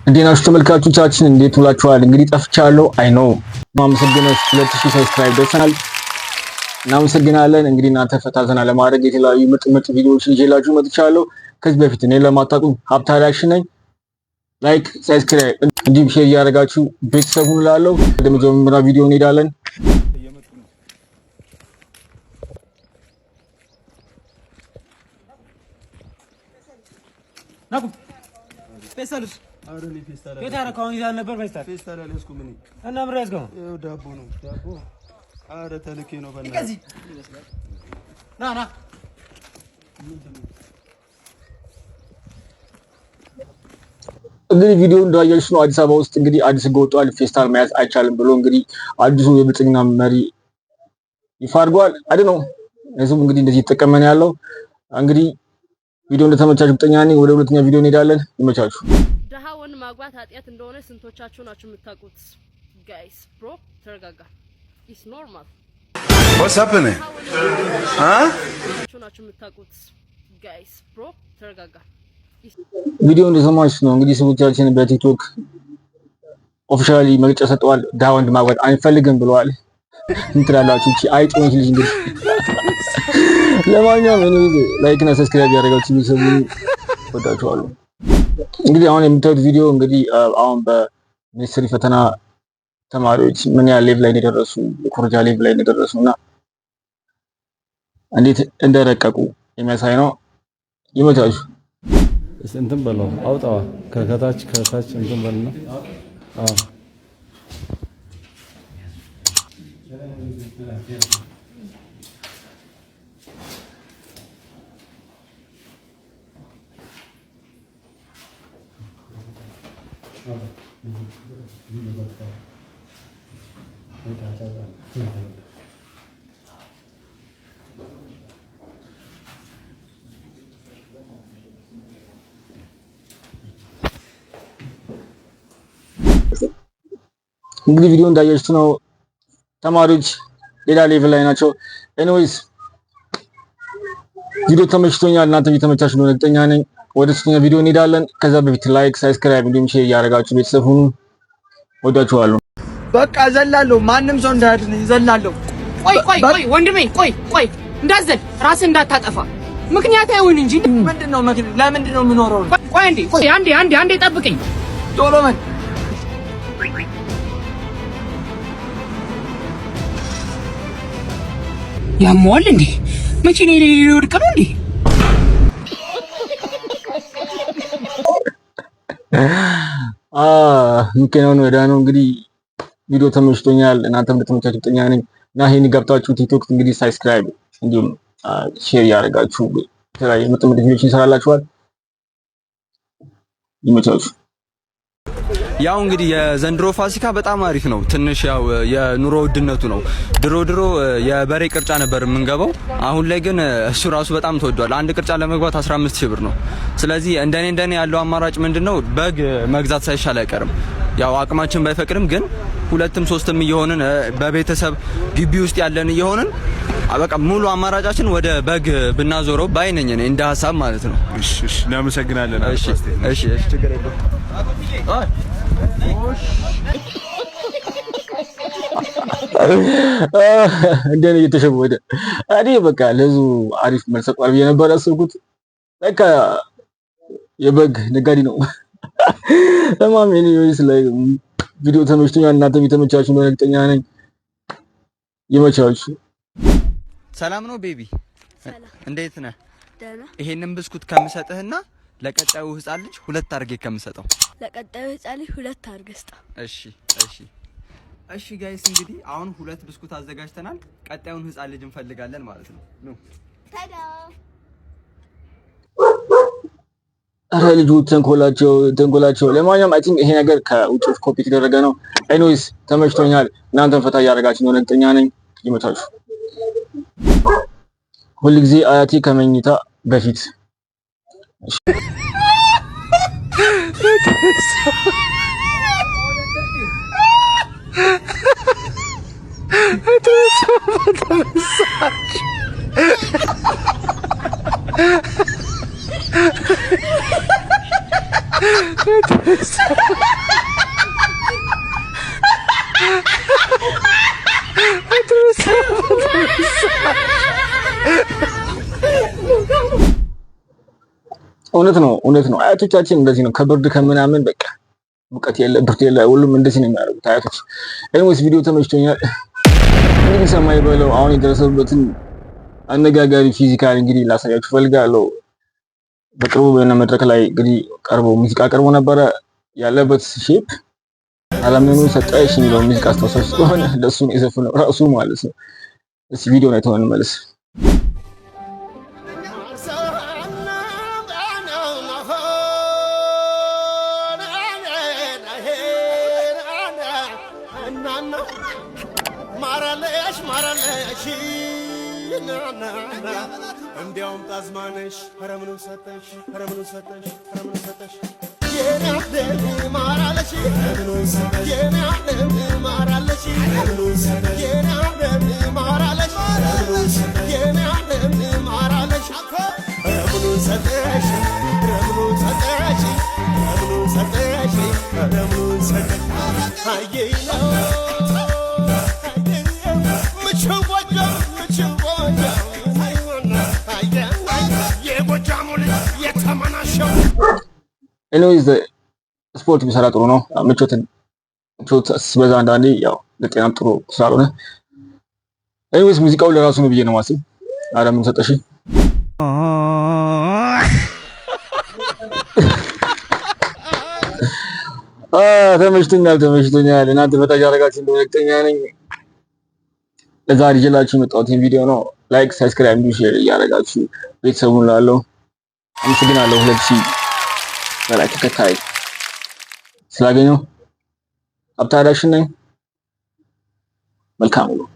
እንዴት ናችሁ ተመልካቾቻችን? እንዴት ውላችኋል? እንግዲህ ጠፍቻለሁ። አይ ኖ ማመሰግነው 2000 ሰብስክራይብ ደርሰናል። እናመሰግናለን። እንግዲህ እናንተ ፈታ ዘና ለማድረግ የተለያዩ ምርጥ ቪዲዮዎችን ይዤላችሁ መጥቻለሁ። ከዚህ በፊት እኔ ለማታውቁ ሀብታ ሪአክሽን ነኝ። ላይክ፣ ሰብስክራይብ እንዲሁም ሼር እያደረጋችሁ ቤተሰቡን ላለው ወደ መጀመሪያ ቪዲዮ እንሄዳለን። ናቁ ፌስታልስ አረኒ ፌስታል የታረ ካውን ይዛል ነበር ፌስታል አለስኩ ምን እና ምራ ያዝጋው ዳቦ ነው ዳቦ አረ ተልኬ ነው በእናትህ ከዚህ ና እንግዲህ ቪዲዮ እንዳያችሁ ነው። አዲስ አበባ ውስጥ እንግዲህ አዲስ ህግ ወጥቷል። ፌስታል መያዝ አይቻልም ብሎ እንግዲህ አዲሱ የብልጽግና መሪ ይፋ አድርጓል። አይደል ነው እሱም እንግዲህ እንደዚህ ተጠቀመን ያለው እንግዲህ ቪዲዮ እንደተመቻችሁ ብጠኛ ነኝ። ወደ ሁለተኛ ቪዲዮ እንሄዳለን። ይመቻችሁ። ደሃውን ማግባት ኃጢያት እንደሆነ ስንቶቻችሁ ናችሁ የምታውቁት? ጋይስ ብሮ ተረጋጋ። ኢትስ ኖርማል። What's happening? ናችሁ የምታውቁት? ጋይስ ብሮ ተረጋጋ። ቪዲዮ እንደሰማችሁ ነው እንግዲህ ሰዎቻችን በቲክቶክ ኦፊሻሊ መግለጫ ሰጥተዋል። ደሃውን ማግባት አንፈልግም ብለዋል። እንትላላችሁ እቺ አይጦንሽ ልጅ እንግዲህ ለማንኛውም እኔ ላይክ እና ሰብስክራይብ ያደረጋችሁ ቤተሰቡ ወዳችኋለሁ። እንግዲህ አሁን የምታዩት ቪዲዮ እንግዲህ አሁን በሚኒስትሪ ፈተና ተማሪዎች ምን ያህል ሌቭል ላይ እንደደረሱ የኮረጃ ሌቭል ላይ እንደደረሱና እንዴት እንደረቀቁ የሚያሳይ ነው። ይመቻችሁ። እንትን በለው አውጣዋ ከታች እንትን በልና አዎ እንግዲህ ቪዲዮ እንዳያችሁት ነው። ተማሪዎች ሌላ ሌቭል ላይ ናቸው። ኤኒዌይስ ቪዲዮ ተመችቶኛል። እናንተ እየተመቻችሁ ነው እርግጠኛ ነኝ። ወደ ሶስተኛ ቪዲዮ እንሄዳለን። ከዛ በፊት ላይክ፣ ሰብስክራይብ እንዲሁም ሼር እያደረጋችሁ ቤተሰብ ሁኑ። ወዳችኋለሁ። በቃ ዘላለሁ። ማንም ሰው እንዳያድን ዘላለሁ። ቆይ ወንድሜ ቆይ እንዳዘል ራስህ እንዳታጠፋ ምክንያት አይሁን እንጂ ምንድነው ለምንድን ነው የምኖረው? ቆይ አንዴ ጠብቀኝ። ቶሎ በል ያሟል እንዴ መቼ ነው ሊወድቅ ነው እንዴ? ምክንያቱም ወዳ ነው እንግዲህ ቪዲዮ ተመችቶኛል። እናንተም እንደተመቻችሁ እርግጠኛ ነኝ እና ይሄን ገብታችሁ ቲክቶክ እንግዲህ ሰብስክራይብ እንዲሁም ሼር ያደርጋችሁ የተለያዩ ምርጥ ቪዲዮዎች እንሰራላችኋል። ይመቻችሁ። ያው እንግዲህ የዘንድሮ ፋሲካ በጣም አሪፍ ነው። ትንሽ ያው የኑሮ ውድነቱ ነው። ድሮ የበሬ ቅርጫ ነበር የምንገባው። አሁን ላይ ግን እሱ ራሱ በጣም ተወዷል። አንድ ቅርጫ ለመግባት 15000 ብር ነው። ስለዚህ እንደኔ ያለው አማራጭ ምንድነው? በግ መግዛት ሳይሻል አይቀርም። ያው አቅማችን ባይፈቅድም ግን ሁለትም ሶስትም እየሆንን በቤተሰብ ግቢ ውስጥ ያለን እየሆንን በቃ ሙሉ አማራጫችን ወደ በግ ብናዞረው ባይነኝ እኔ እንደ ሐሳብ ማለት ነው። እሺ እናመሰግናለን። እሺ ችግር የለውም። እንደኔ እየተሸወደ እኔ በቃ ለዙ አሪፍ መልስ ሰጥቷል ብዬ ነበር ያሰብኩት። በቃ የበግ ነጋዴ ነው። ለማም ኤኒዌይስ ላይ ቪዲዮ ተመችቶኛል። እናንተም የተመቻችሁ ነው እርግጠኛ ነኝ። ይመቻችሁ። ሰላም ነው ቤቢ፣ እንዴት ነህ? ደህና። ይሄንን ብስኩት ከምሰጥህና ለቀጣዩ ህፃን ልጅ ሁለት አርጌ ከምሰጠው ለቀጣዩ ህፃን ልጅ ሁለት አርገህ ስጠው። እሺ ጋይስ እንግዲህ አሁን ሁለት ብስኩት አዘጋጅተናል። ቀጣዩን ህፃን ልጅ እንፈልጋለን ማለት ነው። ታዳ አረ ልጁ ተንኮላቸው። ለማንኛውም አይ ቲንክ ይሄ ነገር ከውጭ ኮፒ የተደረገ ነው። ኤኒዌይስ ተመችቶኛል። እናንተም ፈታ እያደረጋችሁ ነው እርግጠኛ ነኝ። ይመቻችሁ። ሁልጊዜ አያቴ ከመኝታ በፊት እውነት ነው። አያቶቻችን እንደዚህ ነው። ከብርድ ከምናምን በቃ ሙቀት የለ ብርድ የለ ሁሉም እንደዚህ ነው የሚያደርጉት አያቶች። ኤኒዌይስ ቪዲዮ ተመችቶኛል። እንግዲህ ሰማይ በለው አሁን የደረሰበትን አነጋጋሪ ፊዚካል እንግዲህ ላሳያችሁ ፈልጋለሁ። በቅርቡ በእነ መድረክ ላይ እንግዲህ ሙዚቃ ቀርቦ ነበረ። ያለበት ሼፕ አለምኑ ሰጣይሽ የሚለው ሙዚቃ አስተዋሳሽ ስለሆነ ለሱ ነው የዘፈነው ራሱ ማለት ነው። እስኪ ቪዲዮውን አይተን እንመለስ። እንዲያውም ጣዝማነሽ ኧረ ሰጠሽ ማራለሽ ማራለሽ ኤኒዌይስ ስፖርት ቢሰራ ጥሩ ነው። ምቾት ሲበዛ አንዳንዴ ያው ለጤናም ጥሩ ስላልሆነ ኤኒዌይስ ሙዚቃው ለራሱ ነው ብዬ ነው ማስብ። ምን ሰጠሽ? ተመችቶኛል። እናንተ በታች ያደረጋችሁ እንደሆነ እርግጠኛ ነኝ። ለዛሬ ይዤላችሁ የመጣሁት ቪዲዮ ነው። ላይክ፣ ሰብስክራይብ፣ እንዲሁ ሼር እያደረጋችሁ ቤተሰቡን ላለው አመሰግናለሁ። 2000 በላይ ተከታይ ስላገኘው ሀብታዳሽን ነኝ። መልካም ነው።